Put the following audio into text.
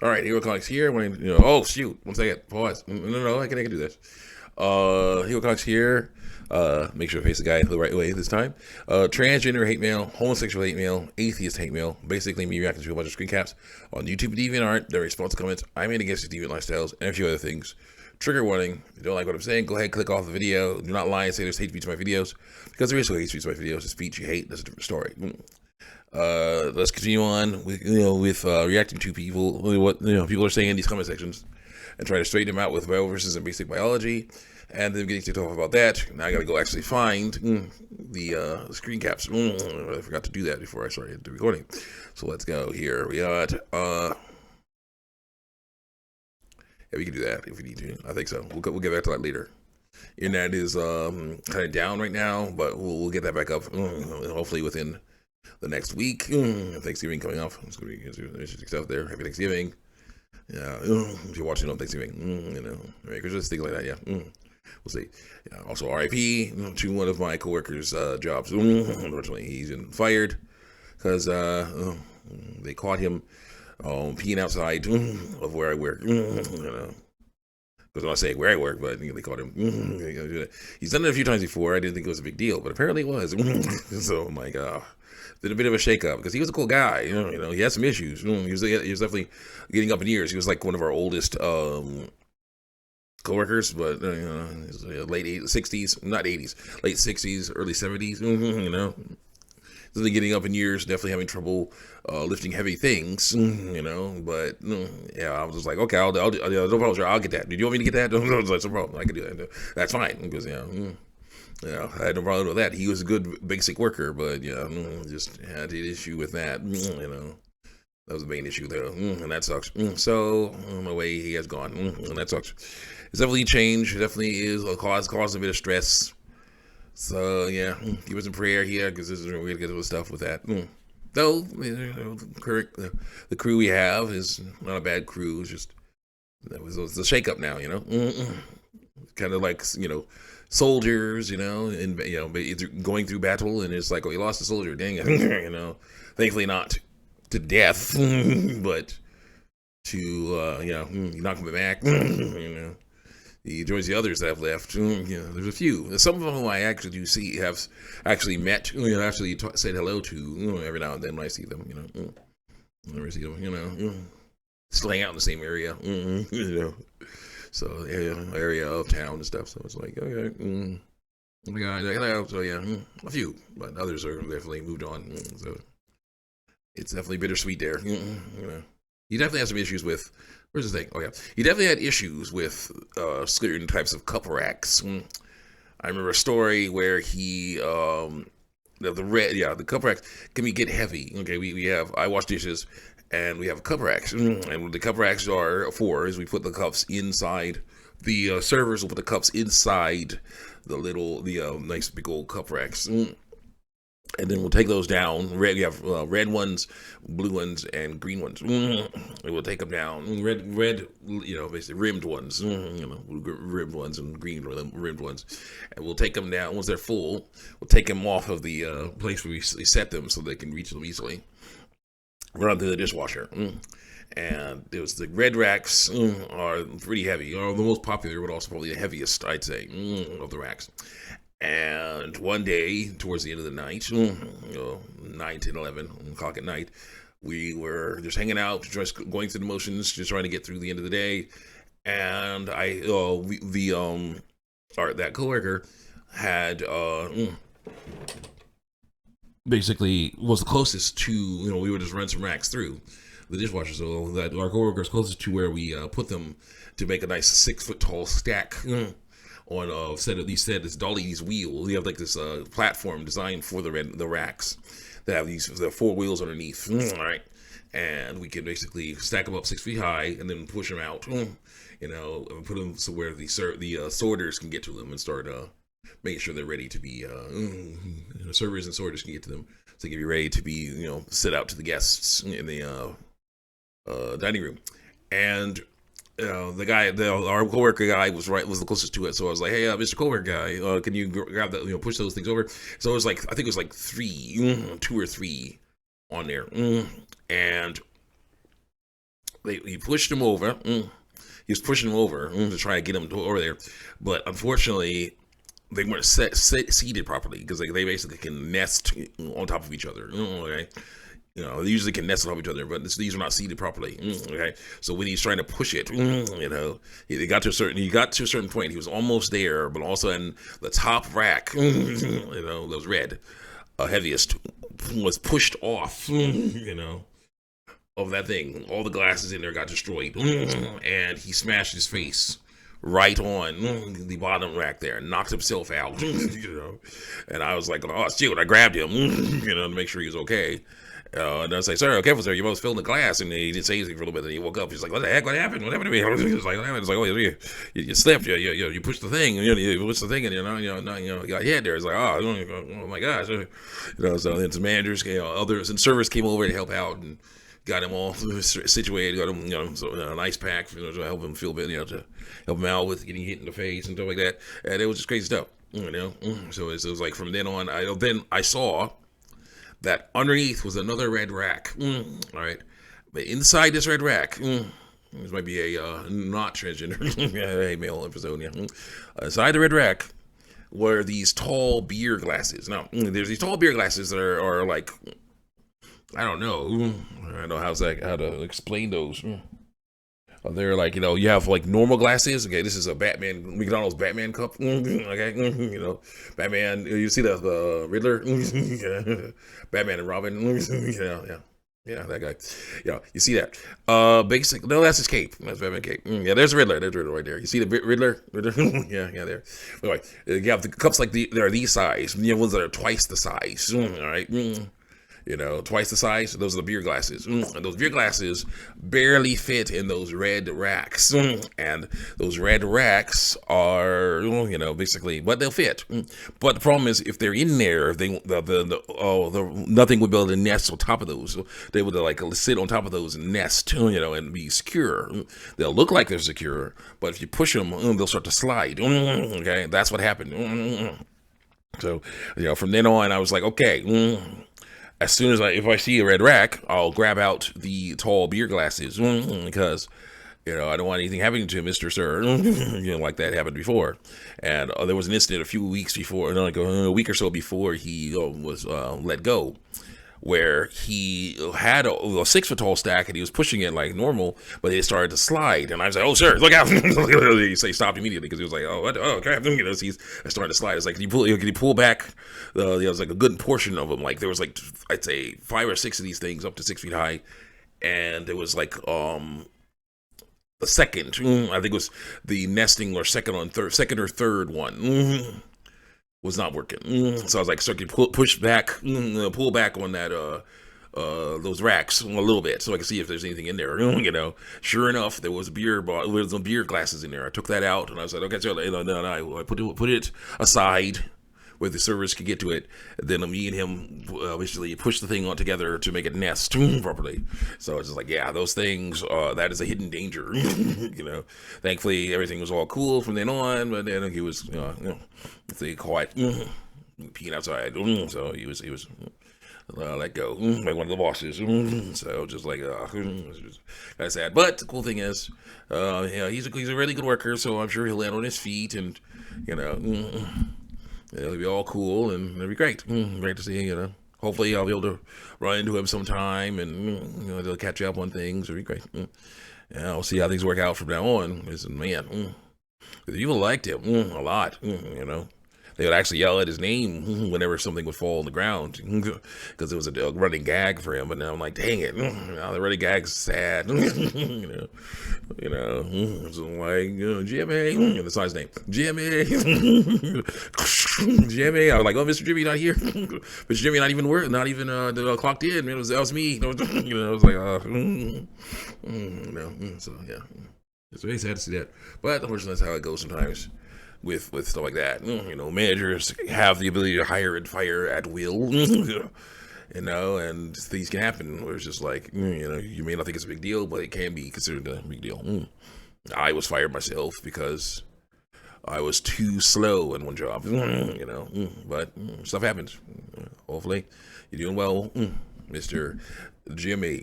All right, Hero Comics here. When oh shoot, one second, pause. No, I can do this. Hero Comics here. Make sure to face the guy the right way this time. Transgender hate mail, homosexual hate mail, atheist hate mail. Basically, me reacting to a bunch of screen caps on YouTube and DeviantArt. Their response to comments I made against the deviant lifestyles and a few other things. Trigger warning. If you don't like what I'm saying, go ahead, click off the video. Do not lie and say there's hate speech in my videos, because there is no hate speech in my videos. The speech you hate, that's a different story. Let's continue on with reacting to people, what people are saying in these comment sections, and try to straighten them out with bioverses and basic biology, and then getting to talk about that. Now I got to go actually find the screen caps. I forgot to do that before I started the recording. So let's go here. We got yeah, we can do that if we need to. I think so. We'll get back to that later. Internet is kind of down right now, but we'll get that back up hopefully within the next week. Thanksgiving coming up. It's gonna be interesting stuff there. Happy Thanksgiving. Yeah, if you're watching on Thanksgiving, Merry Christmas, things like that. Yeah, we'll see. Yeah, also, R.I.P. to one of my coworkers' jobs. Unfortunately, he's been fired because they caught him peeing outside of where I work. Because I'm not saying where I work, but they caught him. He's done it a few times before. I didn't think it was a big deal, but apparently it was. So I'm like, did a bit of a shakeup because he was a cool guy. He had some issues. He was definitely getting up in years. He was like one of our oldest coworkers, but late 60s, not 80s, late 60s, early 70s. Getting up in years, definitely having trouble lifting heavy things, But yeah, I was just like, okay, I'll no problem, sure, I'll get that. Did you want me to get that? No, no problem. I can do that. That's fine because I had no problem with that. He was a good basic worker, but just had an issue with that. That was the main issue though, and that sucks. So on my way, he has gone, and that sucks. It's definitely a change. It definitely is a caused a bit of stress. So yeah, keep us in prayer here because this is we're gonna get to the stuff with that. Though the crew we have is not a bad crew. It's just it's a shake up now. Kind of like soldiers. And going through battle, and it's like, oh, you lost a soldier. Dang it. Thankfully not to death, but to you're not coming back. He joins the others that have left. There's a few. Some of them I actually do see have actually met. Actually said hello to every now and then when I see them. Never see them. Still hang out in the same area. So area of town and stuff. So it's like okay. Oh my God. So yeah, a few, but others are definitely moved on. So it's definitely bittersweet there. He definitely has some issues with. Where's the thing? Oh yeah, he definitely had issues with certain types of cup racks. I remember a story where he the cup racks can get heavy. Okay, we have I wash dishes and we have cup racks, and what the cup racks are for is we put the cups inside. The servers will put the cups inside the nice big old cup racks. And then we'll take those down. We have red ones, blue ones, and green ones. And we'll take them down. Red, basically rimmed ones. Rimmed ones and green rimmed ones. And we'll take them down once they're full. We'll take them off of the place where we set them so they can reach them easily. Run them through the dishwasher. And it was the red racks are pretty heavy. Are the most popular, but also probably the heaviest, I'd say, of the racks. And one day, towards the end of the night, 9, 10, 11 o'clock at night, we were just hanging out, just going through the motions, just trying to get through the end of the day. And that coworker had basically was the closest to, we would just run some racks through the dishwasher, so that our coworker is closest to where we put them to make a nice 6-foot tall stack. On a set of this dolly's wheel. We have like this platform designed for the racks that have these 4 wheels underneath. All right, and we can basically stack them up 6 feet high and then push them out. And put them so where the sorters can get to them and start making sure they're ready to be. Servers and sorters can get to them, so they can be ready to be set out to the guests in the dining room. And our coworker guy was the closest to it. So I was like, hey, Mr. Coworker guy, can you grab that, push those things over? So it was like, I think it was like 2 or 3 on there. And he pushed him over. He was pushing him over to try to get him over there, but unfortunately, they weren't seated properly because they basically can nest on top of each other. Okay. They usually can nest on top of each other, but these are not seated properly. Okay, so when he's trying to push it, he got to a certain point. He was almost there, but also in the top rack, those red, heaviest, was pushed off. Of that thing. All the glasses in there got destroyed, and he smashed his face right on the bottom rack there, knocked himself out. And I was like, oh shoot! I grabbed him, to make sure he was okay. And I was like, sir, careful, sir, you almost fell in the glass. And he didn't say anything for a little bit. And he woke up. He's like, what the heck? What happened? What happened to me? He was like, what happened? It's like, oh, you slipped. You pushed the thing. You pushed the thing, and you got hit there. It's like, oh my gosh. So then some managers, others, and servers came over to help out and got him all situated. Got him, an ice pack, to help him feel better, to help him out with getting hit in the face and stuff like that. And it was just crazy stuff, So it was like from then on, I saw that underneath was another red rack. All right. But inside this red rack, this might be a not transgender, a male episode, inside the red rack were these tall beer glasses. Now, there's these tall beer glasses that are like, I don't know how to explain those. They're like, you have like normal glasses. Okay, this is a Batman, McDonald's Batman cup. Okay, Batman. You see the Riddler, Batman and Robin. Yeah, that guy. Yeah, you see that. No, that's his cape. That's Batman cape. Yeah, there's Riddler. There's Riddler right there. You see the Riddler? yeah, there. Anyway, you have the cups like they're these size. You have ones that are twice the size. All right. Twice the size. Those are the beer glasses. And those beer glasses barely fit in those red racks. And those red racks are, basically, but they'll fit. But the problem is, if they're in there, nothing would be able to nest on top of those. So they would like sit on top of those and nest, and be secure. They'll look like they're secure, but if you push them, they'll start to slide. Okay, that's what happened. So, from then on, I was like, okay. As soon as if I see a red rack, I'll grab out the tall beer glasses because, I don't want anything happening to Mr. Sir, like that happened before. And there was an incident a few weeks before, like a week or so before he was let go, where he had a 6-foot tall stack and he was pushing it like normal, but it started to slide. And I was like, oh, sir, look out. He stopped immediately because he was like, oh, crap. He's starting to slide. It's like, can you pull back? There was like a good portion of them. Like there was like, I'd say 5 or 6 of these things up to 6 feet high. And there was like, the second, I think it was the nesting or second or third one. Was not working. So I was like, so I could pull back on that those racks a little bit so I could see if there's anything in there. Sure enough, there was some beer glasses in there. I took that out and I was like, okay, so I put it aside where the servers could get to it. Then me and him basically pushed the thing on together to make it nest properly. So it's just like, yeah, those things, that is a hidden danger. Thankfully everything was all cool from then on, but then he was, quite peeing outside. So he was let go, like one of the bosses. So just like, it's just kind of sad. But the cool thing is, he's a really good worker, so I'm sure he'll land on his feet and, it'll be all cool and it'll be great. Great to see, Hopefully I'll be able to run into him sometime and, they'll catch up on things. It'll be great. Yeah, I'll see how things work out from now on. Listen, man, people liked him a lot, They would actually yell at his name whenever something would fall on the ground because it was a running gag for him. But now I'm like, dang it, now the running gag's sad. It's like Jimmy, that's not his name, Jimmy, Jimmy. I was like, oh, Mr. Jimmy not here, but Jimmy not even clocked in. Man, that was me. I was like, so yeah, it's very sad to see that, but unfortunately, that's how it goes sometimes. With stuff like that, managers have the ability to hire and fire at will, and things can happen where it's just like, you may not think it's a big deal, but it can be considered a big deal. I was fired myself because I was too slow in one job, but stuff happens. Hopefully, you're doing well, Mr. Jimmy.